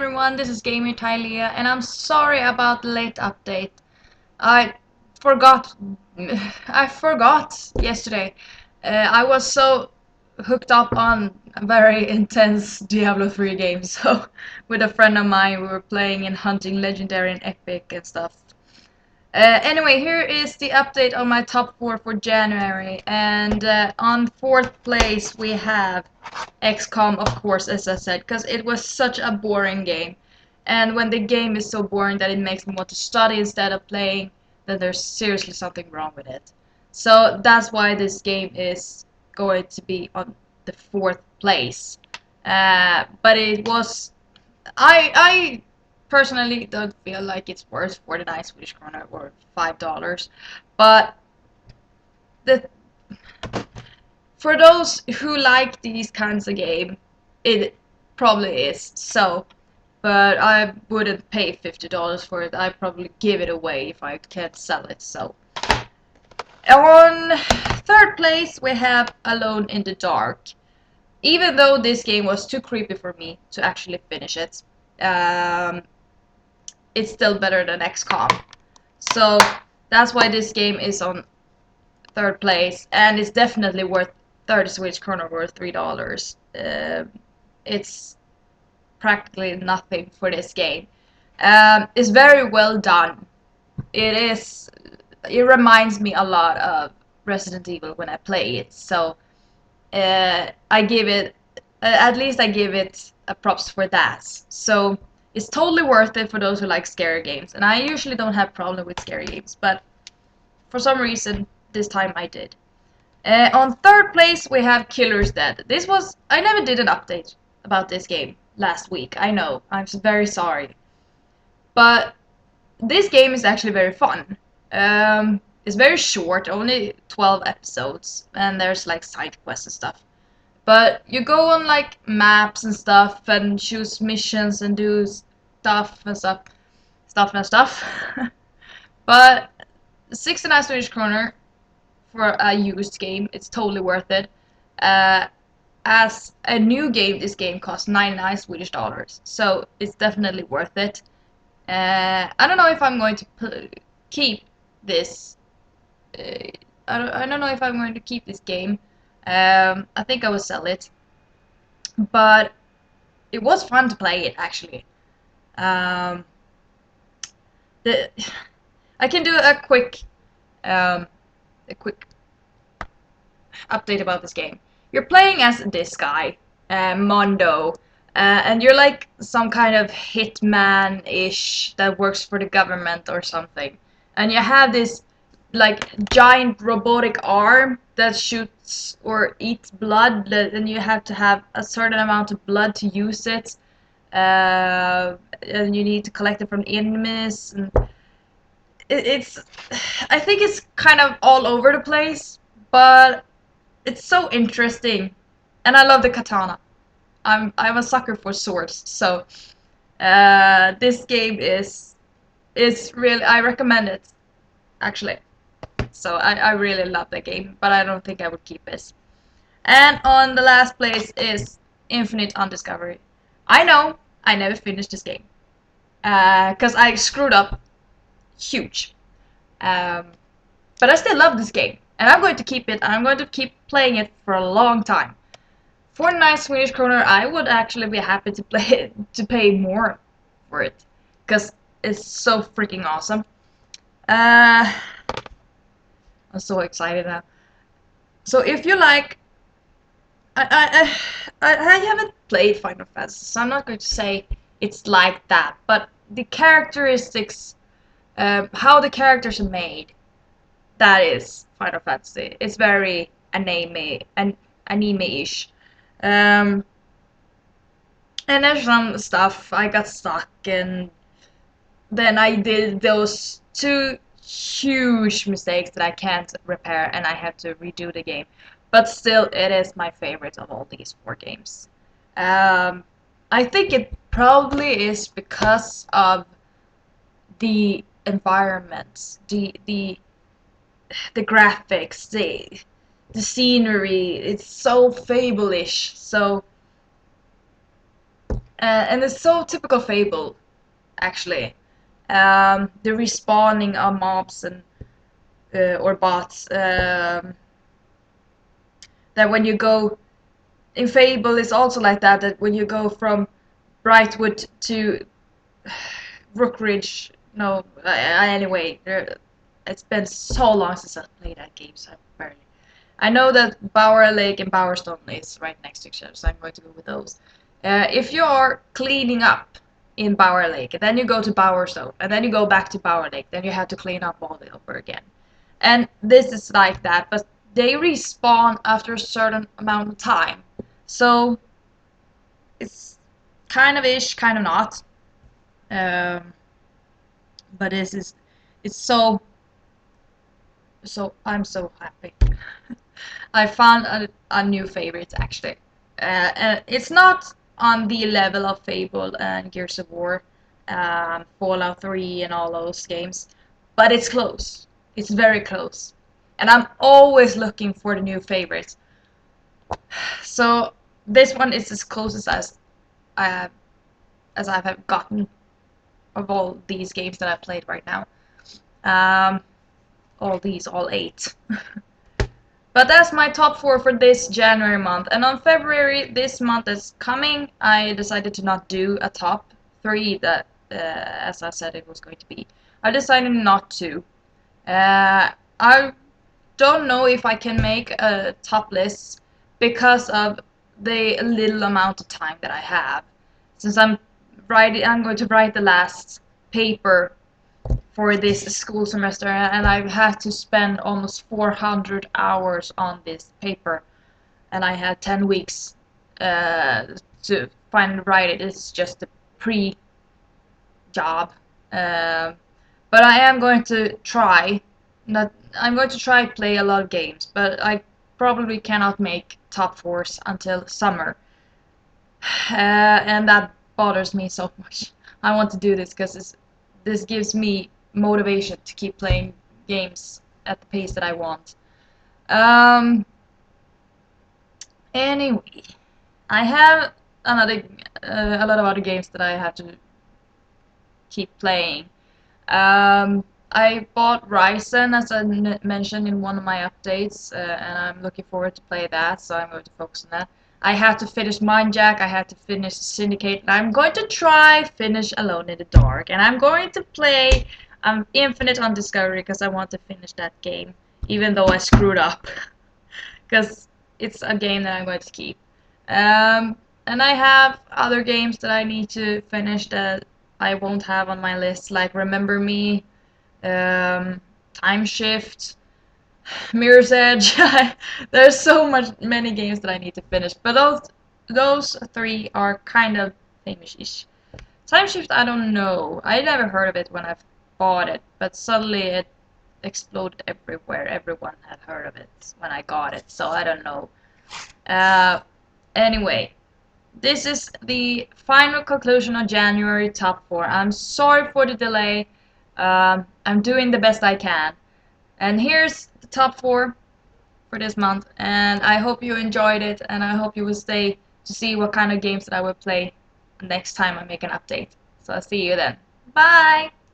everyone, this is Gamer Tylia, and I'm sorry about the late update. I forgot. I forgot yesterday. I was so hooked up on a very intense Diablo 3 game, so with a friend of mine we were playing and hunting Legendary and Epic and stuff. Anyway, here is the update on my top 4 for January, and on 4th place we have XCOM, of course, as I said, because it was such a boring game. And when the game is so boring that it makes me want to study instead of playing, then there's seriously something wrong with it. So that's why this game is going to be on the 4th place. But it was I personally don't feel like it's worth 49 Swedish krona or $5. But the for those who like these kinds of game, it probably is so. But I wouldn't pay $50 for it. I'd probably give it away if I can't sell it. So on 3rd place we have Alone in the Dark. Even though this game was too creepy for me to actually finish it, um, it's still better than XCOM. So that's why this game is on 3rd place, and it's definitely worth 30 Swedish kronor, worth $3. It's practically nothing for this game. It's very well done. It is. It reminds me a lot of Resident Evil when I play it. So I give it. At least I give it a props for that. So it's totally worth it for those who like scary games. And I usually don't have problem with scary games, but for some reason this time I did. On 3rd place we have Killer's Dead. I never did an update about this game last week. I know, I'm very sorry. But this game is actually very fun. It's very short, only 12 episodes, and there's like side quests and stuff. But you go on like maps and stuff and choose missions and do stuff and stuff. Stuff and stuff. But 69 Swedish kronor for a used game, it's totally worth it. As a new game, this game costs 99 Swedish dollars, so it's definitely worth it. I don't know if I'm going to keep this. I don't know if I'm going to keep this game. I think I will sell it, but it was fun to play it actually. Um, the I can do a quick update about this game. You're playing as this guy, Mondo, and you're like some kind of hitman-ish that works for the government or something. And you have this like giant robotic arm that shoots or eats blood, and you have to have a certain amount of blood to use it. And you need to collect it from enemies. And it's, I think it's kind of all over the place, but it's so interesting, and I love the katana. I'm a sucker for swords, so this game is really, I recommend it actually. So I really love the game, but I don't think I would keep this. And on the last place is Infinite Undiscovery. I know I never finished this game because I screwed up huge. Um, but I still love this game, and I'm going to keep it. I'm going to keep playing it for a long time. For 9 Swedish kronor, I would actually be happy to play it, to pay more for it, because it's so freaking awesome. Uh, I'm so excited now. So if you like, I haven't played Final Fantasy, so I'm not going to say it's like that. But the characteristics, how the characters are made, that is Final Fantasy. It's very anime-ish. Um, and there's some stuff I got stuck, and then I did those two huge mistakes that I can't repair, and I had to redo the game. But still, it is my favorite of all these 4 games. Um, I think it probably is because of the environment, the graphics, the scenery. It's so fable-ish. So And it's so typical Fable, actually. The respawning of mobs and or bots. That when you go in Fable, it's also like that. That when you go from Brightwood to Rookridge, no, anyway, it's been so long since I played that game, so I barely. I know that Bower Lake and Bowerstone is right next to each other, so I'm going to go with those. If you're cleaning up in Bower Lake, and then you go to Bowerstone, and then you go back to Bower Lake, then you have to clean up all over again. And this is like that, but they respawn after a certain amount of time. So it's kind of ish, kind of not. Um, but it's so I'm so happy. I found a new favorite actually. And it's not on the level of Fable and Gears of War, Fallout 3 and all those games, but it's close. It's very close. And I'm always looking for the new favorites. So this one is as close I have as I have gotten of all these games that I've played right now. Um, all 8. But that's my top 4 for this January month. And on February, this month is coming, I decided to not do a top 3 that, as I said it was going to be. I decided not to. I don't know if I can make a top list because of the little amount of time that I have. Since I'm going to write the last paper for this school semester, and I've had to spend almost 400 hours on this paper, and I had 10 weeks to finally write it. It's just a pre-job, but I am going to try. Not, I'm going to try play a lot of games, but I probably cannot make top 4s until summer, and that bothers me so much. I want to do this because this gives me motivation to keep playing games at the pace that I want. Um, anyway, I have another a lot of other games that I have to keep playing. I bought Ryzen as I mentioned in one of my updates, and I'm looking forward to play that, so I'm going to focus on that. I had to finish Mindjack, I had to finish Syndicate, and I'm going to try finish Alone in the Dark, and I'm going to play Infinite on Discovery because I want to finish that game, even though I screwed up, because it's a game that I'm going to keep. And I have other games that I need to finish that I won't have on my list, like Remember Me, Time Shift, Mirror's Edge. There's so many games that I need to finish, but those 3 are kind of famous-ish. Time Shift, I don't know. I never heard of it when I bought it, but suddenly it exploded everywhere. Everyone had heard of it when I got it, so I don't know. Uh, anyway, this is the final conclusion of January top 4. I'm sorry for the delay. I'm doing the best I can. And here's the top 4 for this month. And I hope you enjoyed it. And I hope you will stay to see what kind of games that I will play next time I make an update. So I'll see you then. Bye!